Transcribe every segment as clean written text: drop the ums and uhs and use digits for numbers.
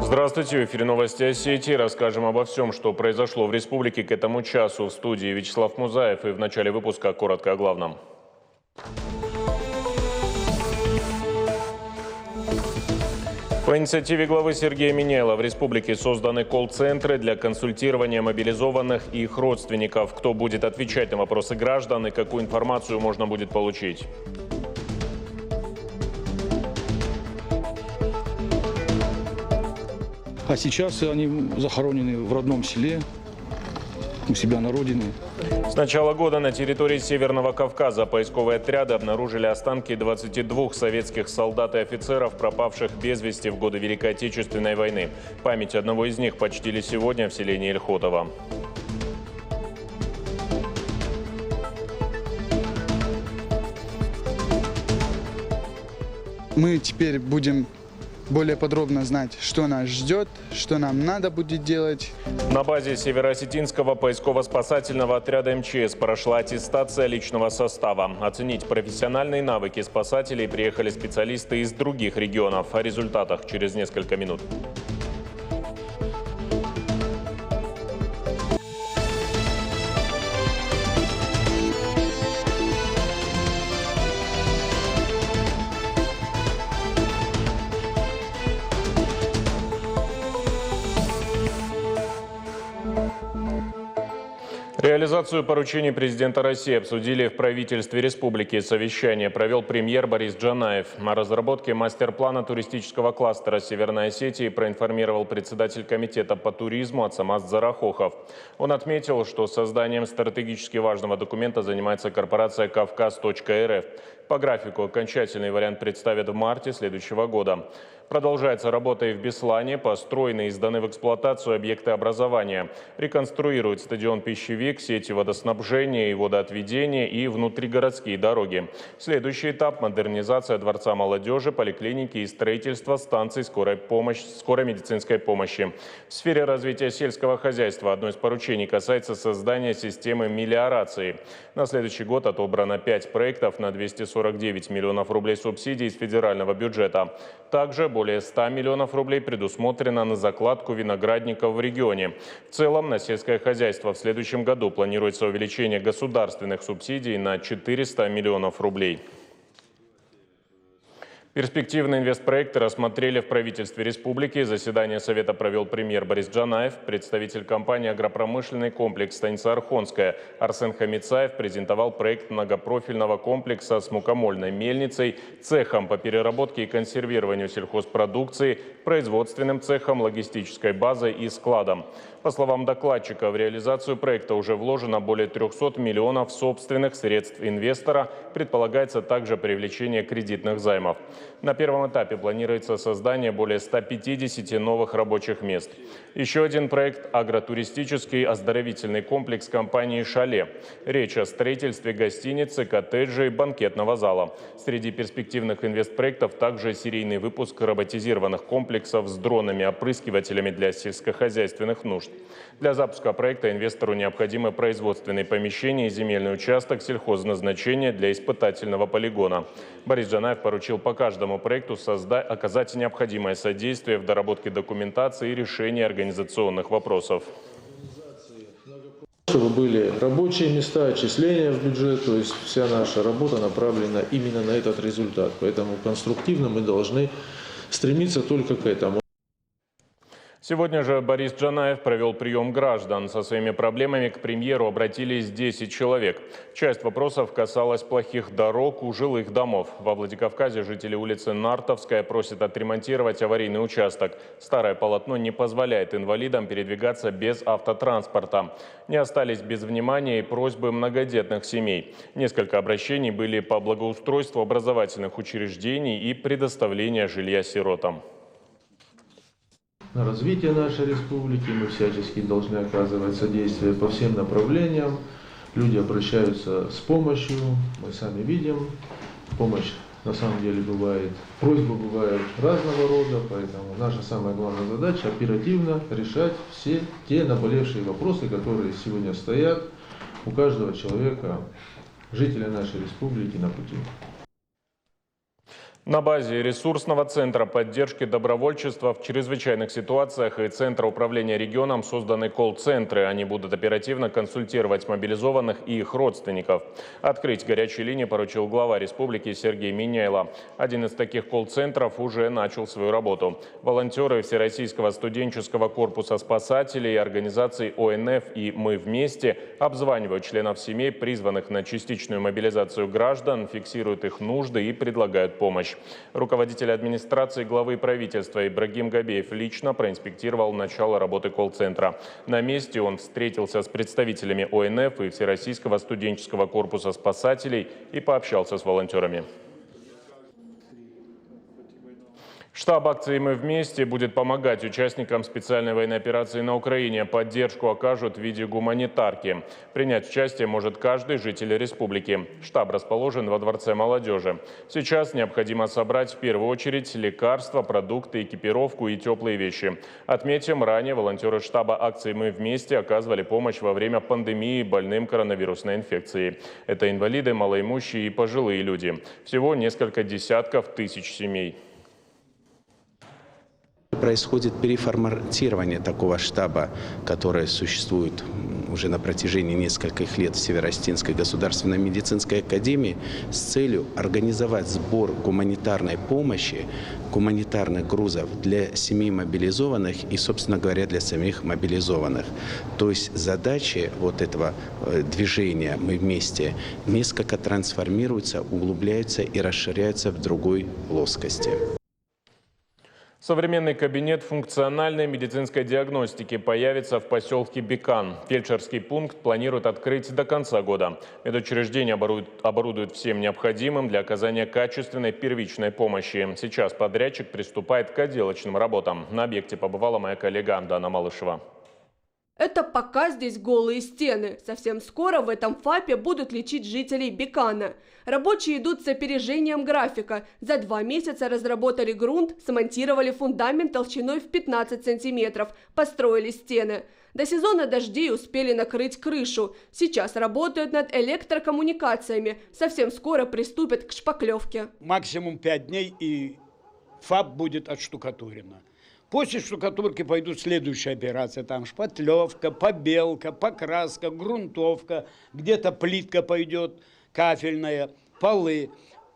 Здравствуйте, в эфире новости Осетии. Расскажем обо всем, что произошло в республике к этому часу. В студии Вячеслав Музаев, и в начале выпуска коротко о главном. По инициативе главы Сергея Миняйла в республике созданы колл-центры для консультирования мобилизованных и их родственников. Кто будет отвечать на вопросы граждан и какую информацию можно будет получить? А сейчас они захоронены в родном селе, у себя на родине. С начала года на территории Северного Кавказа поисковые отряды обнаружили останки 22 советских солдат и офицеров, пропавших без вести в годы Великой Отечественной войны. Память одного из них почтили сегодня в селении Ильхотово. Мы теперь будем более подробно знать, что нас ждет, что нам надо будет делать. На базе Североосетинского поисково-спасательного отряда МЧС прошла аттестация личного состава. Оценить профессиональные навыки спасателей приехали специалисты из других регионов. О результатах через несколько минут. Реализацию поручений президента России обсудили в правительстве республики. Совещание провел премьер Борис Джанаев. О разработке мастер-плана туристического кластера Северной Осетии проинформировал председатель комитета по туризму Ацамаз Зарахохов. Он отметил, что созданием стратегически важного документа занимается корпорация «Кавказ.РФ». По графику окончательный вариант представят в марте следующего года. Продолжается работа и в Беслане. Построены и сданы в эксплуатацию объекты образования. Реконструируют стадион «Пищевик», сети водоснабжения и водоотведения и внутригородские дороги. Следующий этап – модернизация Дворца молодежи, поликлиники и строительство станций скорой медицинской помощи. В сфере развития сельского хозяйства одно из поручений касается создания системы мелиорации. На следующий год отобрано 5 проектов на 249 миллионов рублей субсидий из федерального бюджета. Также более 100 миллионов рублей предусмотрено на закладку виноградников в регионе. В целом на сельское хозяйство в следующем году планируется увеличение государственных субсидий на 400 миллионов рублей. Перспективные инвестпроекты рассмотрели в правительстве республики. Заседание Совета провел премьер Борис Джанаев. Представитель компании «Агропромышленный комплекс» станица Архонская Арсен Хамицаев презентовал проект многопрофильного комплекса с мукомольной мельницей, цехом по переработке и консервированию сельхозпродукции, производственным цехом, логистической базой и складом. По словам докладчика, в реализацию проекта уже вложено более 300 миллионов собственных средств инвестора. Предполагается также привлечение кредитных займов. На первом этапе планируется создание более 150 новых рабочих мест. Еще один проект – агротуристический оздоровительный комплекс компании «Шале». Речь о строительстве гостиницы, коттеджа и банкетного зала. Среди перспективных инвестпроектов также серийный выпуск роботизированных комплексов с дронами-опрыскивателями для сельскохозяйственных нужд. Для запуска проекта инвестору необходимы производственные помещения и земельный участок сельхозназначения для испытательного полигона. Борис Джанаев поручил по каждому проекту оказать необходимое содействие в доработке документации и решении организационных вопросов. Чтобы были рабочие места, отчисления в бюджет, то есть вся наша работа направлена именно на этот результат. Поэтому конструктивно мы должны стремиться только к этому. Сегодня же Борис Джанаев провел прием граждан. Со своими проблемами к премьеру обратились 10 человек. Часть вопросов касалась плохих дорог у жилых домов. Во Владикавказе жители улицы Нартовская просят отремонтировать аварийный участок. Старое полотно не позволяет инвалидам передвигаться без автотранспорта. Не остались без внимания и просьбы многодетных семей. Несколько обращений были по благоустройству образовательных учреждений и предоставлению жилья сиротам. На развитие нашей республики мы всячески должны оказывать содействие по всем направлениям. Люди обращаются с помощью, мы сами видим, помощь на самом деле бывает, просьбы бывают разного рода, поэтому наша самая главная задача оперативно решать все те наболевшие вопросы, которые сегодня стоят у каждого человека, жителя нашей республики, на пути. На базе ресурсного центра поддержки добровольчества в чрезвычайных ситуациях и Центра управления регионом созданы колл-центры. Они будут оперативно консультировать мобилизованных и их родственников. Открыть горячие линии поручил глава республики Сергей Миняйло. Один из таких колл-центров уже начал свою работу. Волонтеры Всероссийского студенческого корпуса спасателей, организаций ОНФ и «Мы вместе» обзванивают членов семей, призванных на частичную мобилизацию граждан, фиксируют их нужды и предлагают помощь. Руководитель администрации главы правительства Ибрагим Габеев лично проинспектировал начало работы колл-центра. На месте он встретился с представителями ОНФ и Всероссийского студенческого корпуса спасателей и пообщался с волонтерами. Штаб акции «Мы вместе» будет помогать участникам специальной военной операции на Украине. Поддержку окажут в виде гуманитарки. Принять участие может каждый житель республики. Штаб расположен во Дворце молодежи. Сейчас необходимо собрать в первую очередь лекарства, продукты, экипировку и теплые вещи. Отметим, ранее волонтеры штаба акции «Мы вместе» оказывали помощь во время пандемии больным коронавирусной инфекцией. Это инвалиды, малоимущие и пожилые люди. Всего несколько десятков тысяч семей. Происходит переформатирование такого штаба, который существует уже на протяжении нескольких лет в Северостинской государственной медицинской академии с целью организовать сбор гуманитарной помощи, гуманитарных грузов для семей мобилизованных и, собственно говоря, для самих мобилизованных. То есть задачи вот этого движения «Мы вместе» несколько трансформируются, углубляются и расширяются в другой плоскости. Современный кабинет функциональной медицинской диагностики появится в поселке Бекан. Фельдшерский пункт планируют открыть до конца года. Медучреждение оборудуют всем необходимым для оказания качественной первичной помощи. Сейчас подрядчик приступает к отделочным работам. На объекте побывала моя коллега Дана Малышева. Это пока здесь голые стены. Совсем скоро в этом ФАПе будут лечить жителей Бекана. Рабочие идут с опережением графика. За 2 месяца разработали грунт, смонтировали фундамент толщиной в 15 сантиметров, построили стены. До сезона дождей успели накрыть крышу. Сейчас работают над электрокоммуникациями. Совсем скоро приступят к шпаклевке. Максимум 5 дней и ФАП будет отштукатурено. После штукатурки пойдут следующие операции. Там шпатлевка, побелка, покраска, грунтовка. Где-то плитка пойдет, кафельная, полы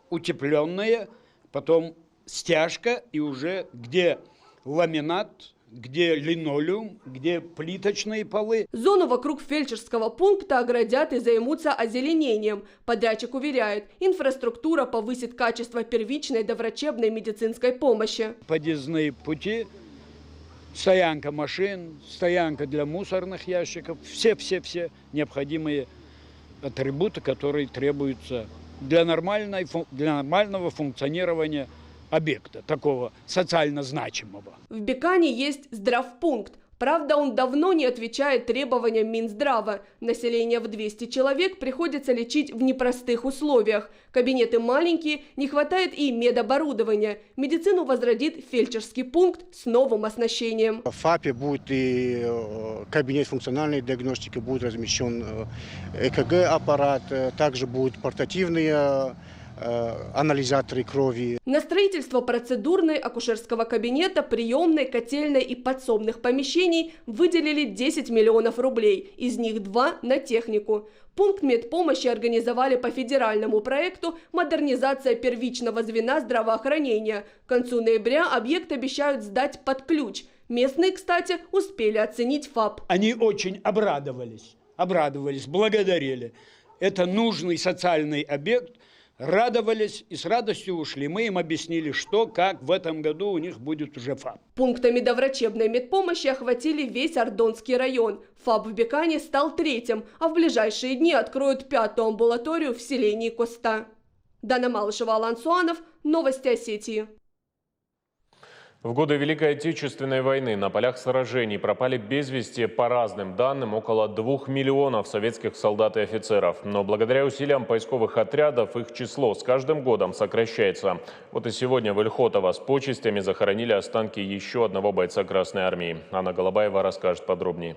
утепленные. Потом стяжка и уже где ламинат, где линолеум, где плиточные полы. Зону вокруг фельдшерского пункта оградят и займутся озеленением. Подрядчик уверяет, инфраструктура повысит качество первичной доврачебной медицинской помощи. Подъездные пути, стоянка машин, стоянка для мусорных ящиков. Все необходимые атрибуты, которые требуются для нормального функционирования объекта, такого социально значимого. В Бекане есть здравпункт. Правда, он давно не отвечает требованиям Минздрава. Население в 200 человек приходится лечить в непростых условиях. Кабинеты маленькие, не хватает и медоборудования. Медицину возродит фельдшерский пункт с новым оснащением. В ФАПе будет и кабинет функциональной диагностики, будет размещен ЭКГ-аппарат, также будут портативные анализаторы крови. На строительство процедурной, акушерского кабинета, приемной, котельной и подсобных помещений выделили 10 миллионов рублей, из них 2 на технику. Пункт медпомощи организовали по федеральному проекту «Модернизация первичного звена здравоохранения». К концу ноября объект обещают сдать под ключ. Местные, кстати, успели оценить ФАП. Они очень обрадовались, благодарили. Это нужный социальный объект. Радовались и с радостью ушли. Мы им объяснили, что, как в этом году у них будет уже ФАП. Пунктами доврачебной медпомощи охватили весь Ордонский район. ФАП в Бекане стал 3-м, а в ближайшие дни откроют 5-ю амбулаторию в селении Коста. Дана Малышева, Алан Суанов, Новости Осетии. В годы Великой Отечественной войны на полях сражений пропали без вести, по разным данным, около 2 миллионов советских солдат и офицеров. Но благодаря усилиям поисковых отрядов их число с каждым годом сокращается. Вот и сегодня в Ильхотово с почестями захоронили останки еще одного бойца Красной Армии. Анна Голобаева расскажет подробнее.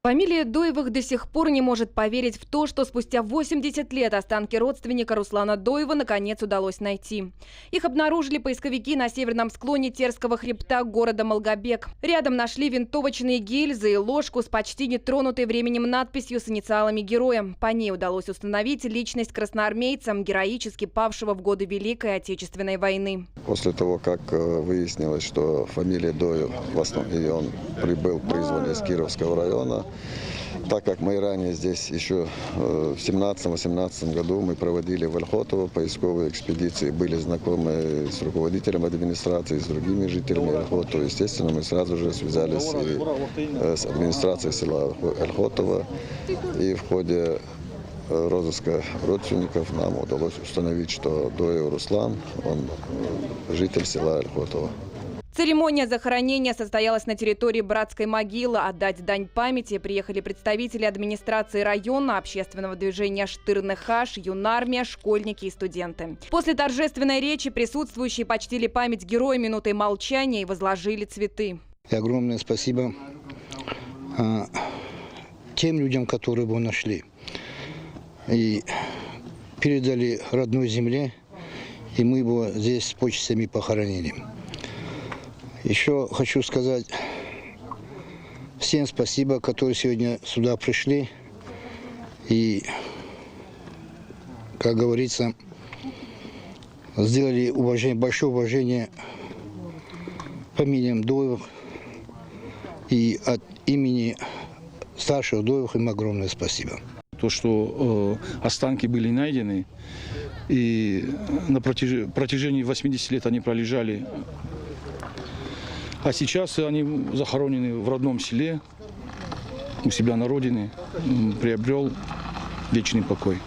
Фамилия Доевых до сих пор не может поверить в то, что спустя 80 лет останки родственника Руслана Доева наконец удалось найти. Их обнаружили поисковики на северном склоне Терского хребта города Малгобек. Рядом нашли винтовочные гильзы и ложку с почти нетронутой временем надписью с инициалами героя. По ней удалось установить личность красноармейца, героически павшего в годы Великой Отечественной войны. После того, как выяснилось, что фамилия Доев, в основном, и он призван из Кировского района, так как мы ранее здесь еще в 17-18 году мы проводили в Ольхотово поисковые экспедиции, были знакомы с руководителем администрации, с другими жителями Ольхотова. Естественно, мы сразу же связались с администрацией села Ольхотово, и в ходе розыска родственников нам удалось установить, что Доев Руслан, он житель села Ольхотово. Церемония захоронения состоялась на территории братской могилы. Отдать дань памяти приехали представители администрации района, общественного движения «Штырны-Хаш», юнармия, школьники и студенты. После торжественной речи присутствующие почтили память героя минутой молчания и возложили цветы. И огромное спасибо тем людям, которые его нашли и передали родной земле, и мы его здесь с почестями похоронили. Еще хочу сказать всем спасибо, которые сегодня сюда пришли и, как говорится, сделали большое уважение фамилиям Доевых, и от имени старших Доевых им огромное спасибо. То, что останки были найдены, и на протяжении 80 лет они пролежали. А сейчас они захоронены в родном селе, у себя на родине, приобрел вечный покой.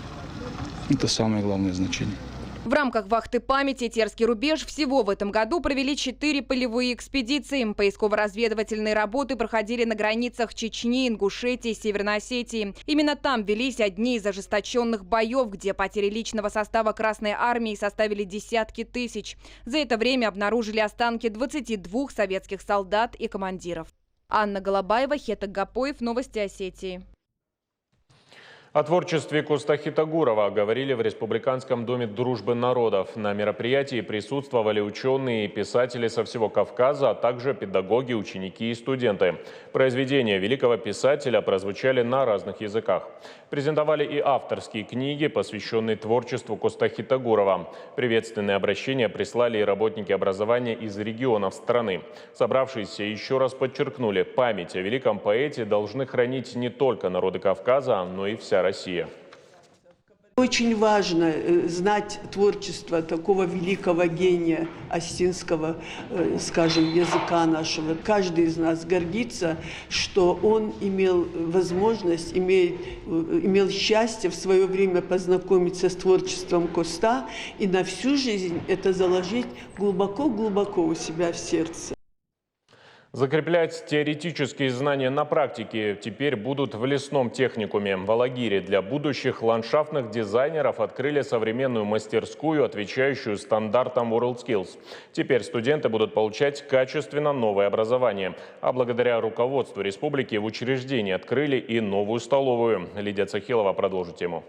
Это самое главное значение. В рамках вахты памяти «Терский рубеж» всего в этом году провели 4 полевые экспедиции. Поисково-разведывательные работы проходили на границах Чечни, Ингушетии, Северной Осетии. Именно там велись одни из ожесточенных боев, где потери личного состава Красной Армии составили десятки тысяч. За это время обнаружили останки 22 советских солдат и командиров. Анна Голобаева, Хетак Гапоев, Новости Осетии. О творчестве Коста Хитагурова говорили в Республиканском доме дружбы народов. На мероприятии присутствовали ученые и писатели со всего Кавказа, а также педагоги, ученики и студенты. Произведения великого писателя прозвучали на разных языках. Презентовали и авторские книги, посвященные творчеству Коста Хитагурова. Приветственные обращения прислали и работники образования из регионов страны. Собравшиеся еще раз подчеркнули, память о великом поэте должны хранить не только народы Кавказа, но и вся Россия. Очень важно знать творчество такого великого гения осетинского, скажем, языка нашего. Каждый из нас гордится, что он имел возможность, имел счастье в свое время познакомиться с творчеством Коста и на всю жизнь это заложить глубоко-глубоко у себя в сердце. Закреплять теоретические знания на практике теперь будут в лесном техникуме. В Алагире для будущих ландшафтных дизайнеров открыли современную мастерскую, отвечающую стандартам WorldSkills. Теперь студенты будут получать качественно новое образование. А благодаря руководству республики в учреждении открыли и новую столовую. Лидия Цахилова продолжит тему.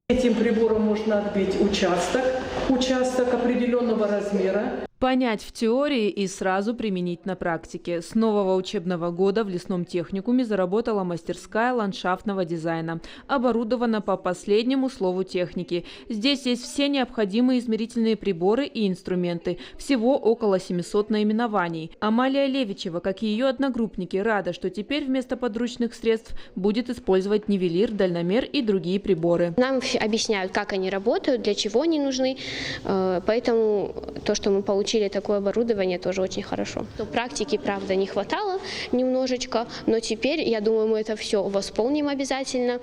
Этим прибором можно отбить участок определенного размера. Понять в теории и сразу применить на практике. С нового учебного года в лесном техникуме заработала мастерская ландшафтного дизайна. Оборудована по последнему слову техники. Здесь есть все необходимые измерительные приборы и инструменты. Всего около 700 наименований. Амалия Левичева, как и ее одногруппники, рада, что теперь вместо подручных средств будет использовать нивелир, дальномер и другие приборы. Нам объясняют, как они работают, для чего они нужны. Поэтому то, что мы получили такое оборудование, тоже очень хорошо. Практики, правда, не хватало немножечко, но теперь, я думаю, мы это все восполним обязательно.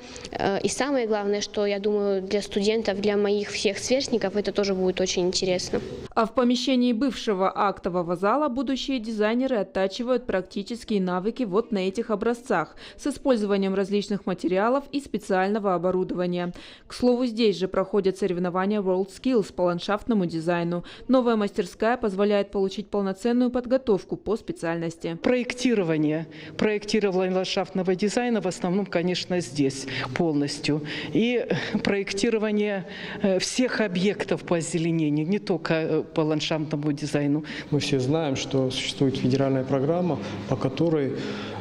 И самое главное, что, я думаю, для студентов, для моих всех сверстников это тоже будет очень интересно. А в помещении бывшего актового зала будущие дизайнеры оттачивают практические навыки вот на этих образцах с использованием различных материалов и специального оборудования. К слову, здесь же проходят соревнования WorldSkills по ландшафтному дизайну. Новая мастерская позволяет получить полноценную подготовку по специальности. Проектирование проектирование ландшафтного дизайна в основном, конечно, здесь полностью. И проектирование всех объектов по озеленению, не только по ландшафтному дизайну. Мы все знаем, что существует федеральная программа, по которой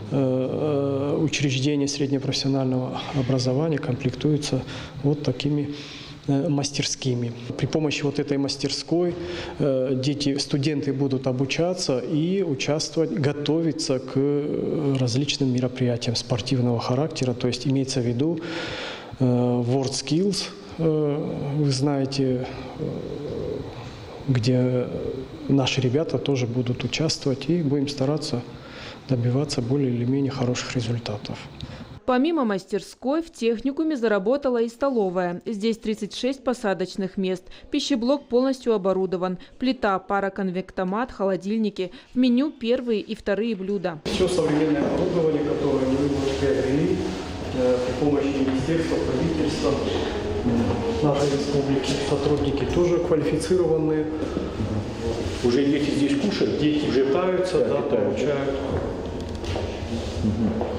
учреждения среднепрофессионального образования комплектуются вот такими мастерскими. При помощи вот этой мастерской студенты будут обучаться и участвовать, готовиться к различным мероприятиям спортивного характера. То есть имеется в виду WorldSkills, вы знаете, где наши ребята тоже будут участвовать, и будем стараться добиваться более или менее хороших результатов. Помимо мастерской, в техникуме заработала и столовая. Здесь 36 посадочных мест. Пищеблок полностью оборудован. Плита, пароконвектомат, холодильники. В меню первые и вторые блюда. Все современное оборудование, которое мы приобрели при помощи министерства, правительства, нашей республики. Сотрудники тоже квалифицированные. Уже дети здесь кушают? Дети уже питаются, да, получают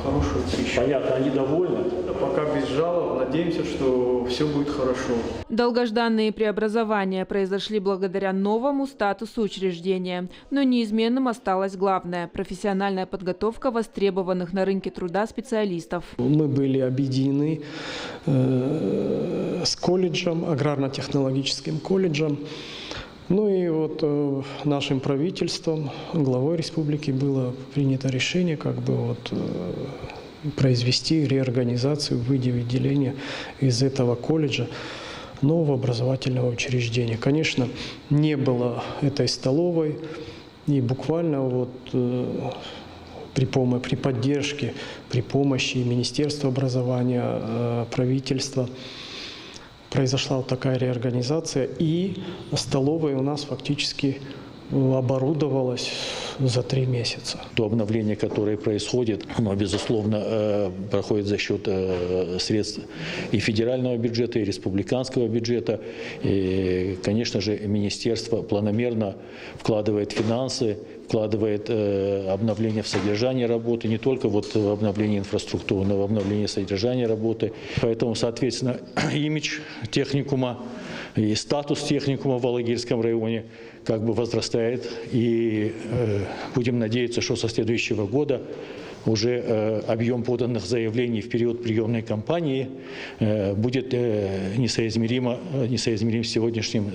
хорошую пищу. Понятно, они довольны? Пока без жалоб, надеемся, что все будет хорошо. Долгожданные преобразования произошли благодаря новому статусу учреждения. Но неизменным осталось главное – профессиональная подготовка востребованных на рынке труда специалистов. Мы были объединены с колледжем, аграрно-технологическим колледжем. Ну и вот нашим правительством, главой республики было принято решение произвести реорганизацию, выделение из этого колледжа нового образовательного учреждения. Конечно, не было этой столовой, и буквально при поддержке, при помощи Министерства образования, правительства произошла вот такая реорганизация, и столовая у нас фактически оборудовалась за 3 месяца. То обновление, которое происходит, оно, безусловно, проходит за счет средств и федерального бюджета, и республиканского бюджета. И, конечно же, министерство планомерно вкладывает финансы, вкладывает обновление в содержание работы, не только в обновление инфраструктуры, но и в обновление содержания работы. Поэтому, соответственно, имидж техникума и статус техникума в Алагирском районе возрастает. И будем надеяться, что со следующего года уже объем поданных заявлений в период приемной кампании будет несоизмерим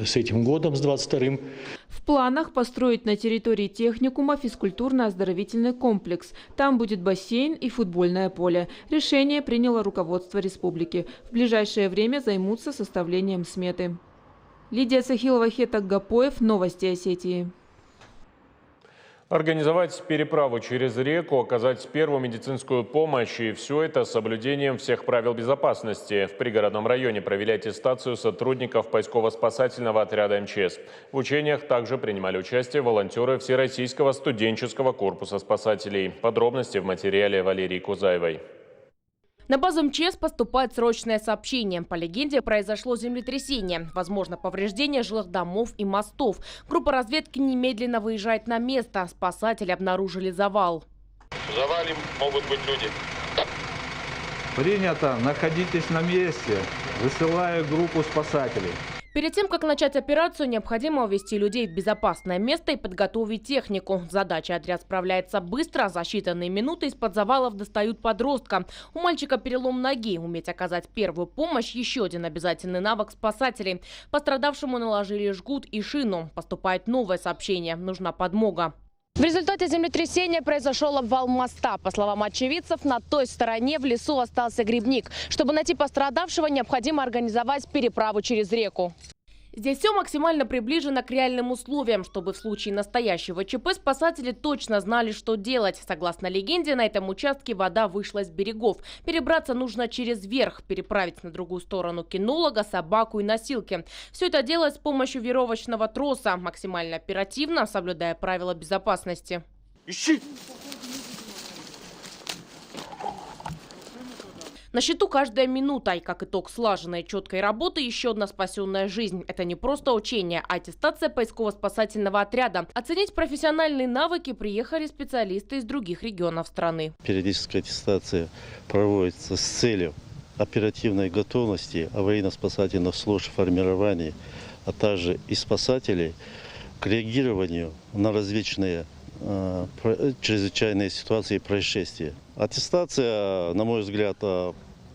с этим годом, с 22-м. В планах построить на территории техникума физкультурно-оздоровительный комплекс. Там будет бассейн и футбольное поле. Решение приняло руководство республики. В ближайшее время займутся составлением сметы. Лидия Цахилова, Хетак Гапоев. Новости Осетии. Организовать переправу через реку, оказать первую медицинскую помощь, и все это с соблюдением всех правил безопасности. В пригородном районе провели аттестацию сотрудников поисково-спасательного отряда МЧС. В учениях также принимали участие волонтеры Всероссийского студенческого корпуса спасателей. Подробности в материале Валерии Кузаевой. На базу МЧС поступает срочное сообщение. По легенде, произошло землетрясение. Возможно, повреждение жилых домов и мостов. Группа разведки немедленно выезжает на место. Спасатели обнаружили завал. В завале могут быть люди. Принято. Находитесь на месте. Высылаю группу спасателей. Перед тем, как начать операцию, необходимо увести людей в безопасное место и подготовить технику. Задача: отряд справляется быстро. За считанные минуты из-под завалов достают подростка. У мальчика перелом ноги. Уметь оказать первую помощь – еще один обязательный навык спасателей. Пострадавшему наложили жгут и шину. Поступает новое сообщение: нужна подмога. В результате землетрясения произошел обвал моста. По словам очевидцев, на той стороне в лесу остался грибник. Чтобы найти пострадавшего, необходимо организовать переправу через реку. Здесь все максимально приближено к реальным условиям, чтобы в случае настоящего ЧП спасатели точно знали, что делать. Согласно легенде, на этом участке вода вышла с берегов. Перебраться нужно через верх, переправить на другую сторону кинолога, собаку и носилки. Все это делать с помощью веревочного троса, максимально оперативно, соблюдая правила безопасности. На счету каждая минута, и как итог слаженной четкой работы еще одна спасенная жизнь. Это не просто учение, а аттестация поисково-спасательного отряда. Оценить профессиональные навыки приехали специалисты из других регионов страны. Периодическая аттестация проводится с целью оперативной готовности аварийно-спасательных служб формирования, а также и спасателей к реагированию на различные чрезвычайные ситуации и происшествия. Аттестация, на мой взгляд,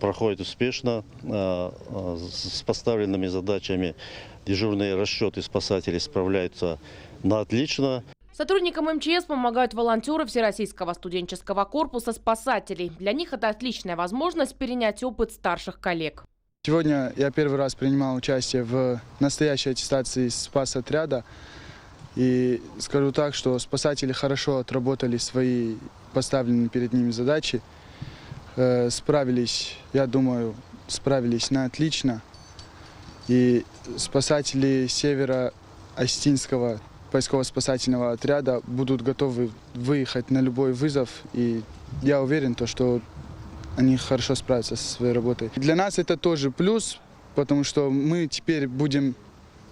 проходит успешно. С поставленными задачами дежурные расчеты спасателей справляются на отлично. Сотрудникам МЧС помогают волонтеры Всероссийского студенческого корпуса спасателей. Для них это отличная возможность перенять опыт старших коллег. Сегодня я первый раз принимал участие в настоящей аттестации спас-отряда. И скажу так, что спасатели хорошо отработали свои поставленные перед ними задачи. Справились, я думаю, на отлично. И спасатели Северо-Осетинского поисково-спасательного отряда будут готовы выехать на любой вызов. И я уверен, что они хорошо справятся со своей работой. Для нас это тоже плюс, потому что мы теперь будем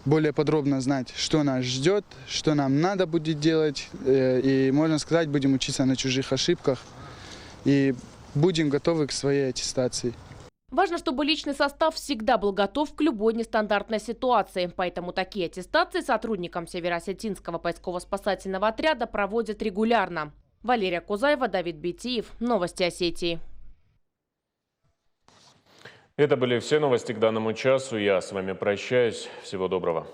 более подробно знать, что нас ждет, что нам надо будет делать. И, можно сказать, будем учиться на чужих ошибках и будем готовы к своей аттестации. Важно, чтобы личный состав всегда был готов к любой нестандартной ситуации. Поэтому такие аттестации сотрудникам Северо-Осетинского поисково-спасательного отряда проводят регулярно. Валерия Кузаева, Давид Битиев. Новости Осетии. Это были все новости к данному часу. Я с вами прощаюсь. Всего доброго.